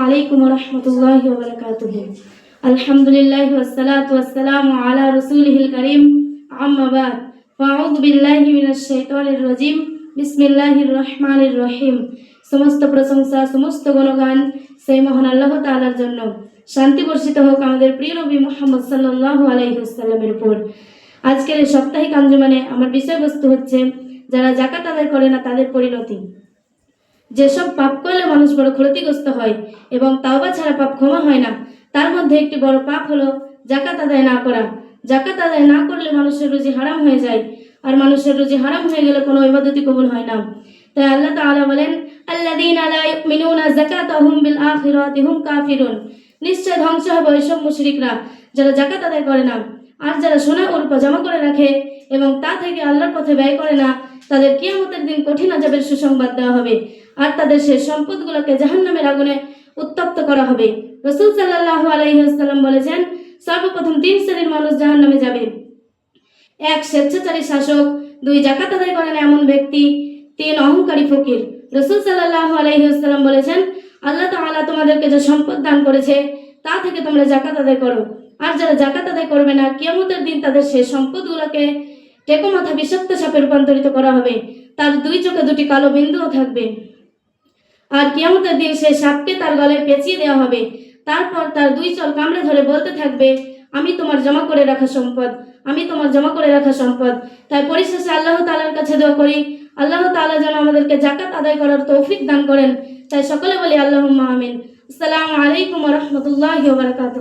আলাইকুম ওয়া রাহমাতুল্লাহি ওয়া বারাকাতুহু। আলহামদুলিল্লাহি ওয়াসসালাতু ওয়াসসালামু আলা রাসূলিহিল কারীম, আম্মা বাদ। ফাআউযু বিল্লাহি মিনাশ শাইতানির রাজীম। বিসমিল্লাহির রহমানির রহিম। সমস্ত প্রশংসা, সমস্ত গুণগান সেই মহান আল্লাহ তাআলার জন্য। শান্তি বর্ষিত হোক আমাদের প্রিয় নবী মুহাম্মদ সাল্লাল্লাহু আলাইহি ওয়াসাল্লামের উপর। আজকের এই সাপ্তাহিক আঞ্জুমানে আমার বিষয়বস্তু হচ্ছে যারা যাকাত আদায় করে না তাদের পরিণতি। যেসব পাপ করলে মানুষ বড় ক্ষতিগ্রস্ত হয় এবং তাওবা ছাড়া পাপ ক্ষমা হয় না, তার মধ্যে একটি বড় পাপ হলো যাকাত আদায় না করা। যাকাত আদায় না করলে মানুষের রুজি হারাম হয়ে যায়, আর মানুষের রুজি হারাম হয়ে গেলে কোনো ইবাদতই কবুল হয় না। তাই আল্লাহ তাআলা বলেন, আল্লাযীনা লা ইউমিনুনা যাকাতা হুম বিল আখিরাতি হুম কাফিরুন। নিশ্চয় ধ্বংস হবে ওইসব মুশরিকরা যারা যাকাত আদায় করে না। আর যারা সোনা ও রূপা জমা করে রাখে এবং তা থেকে আল্লাহর পথে ব্যয় করে না, তাদের কিয়ামতের দিন কঠিন আযাবের সুসংবাদ দেওয়া হবে, আর তাদের সেই সম্পদগুলোকে জাহান্নামের আগুনে উত্তপ্ত করা হবে। রাসূল সাল্লাল্লাহু আলাইহি ওয়াসাল্লাম বলেছেন, সর্বপ্রথম 3 শ্রেণীর মানুষ জাহান্নামে যাবে। 1 স্বেচ্ছাচারী শাসক, 2 যাকাত আদায় করে না এমন ব্যক্তি, 3 অহংকারী ফকির। রাসূল সাল্লাল্লাহু আলাইহি ওয়াসাল্লাম বলেছেন, আল্লাহ তাআলা তোমাদেরকে যে সম্পদ দান করেছে তা থেকে তোমরা যাকাত আদায় করো। আর যারা যাকাত আদায় করবে না, কিয়ামতের দিন তাদের সেই সম্পদগুলোকে টেকো মাথা বিষাক্ত সাপে রূপান্তরিত করা হবে। তার 2 চোখে 2টি কালো বিন্দুও থাকবে। আর কিয়ামতের দিন সেই সাপকে তার গলায় পেঁচিয়ে দেওয়া হবে। তারপর তার 2 চল কামড়ে ধরে বলতে থাকবে, আমি তোমার জমা করে রাখা সম্পদ, আমি তোমার জমা করে রাখা সম্পদ। তাই পরিশেষে আল্লাহ তাআলার কাছে দোয়া করি, আল্লাহ তাআলা যেন আমাদেরকে যাকাত আদায় করার তৌফিক দান করেন। তাই সকলে বলি আল্লাহুম্মা আমিন। আসসালামু আলাইকুম ওয়া রাহমাতুল্লাহি ওয়া বারাকাতুহু।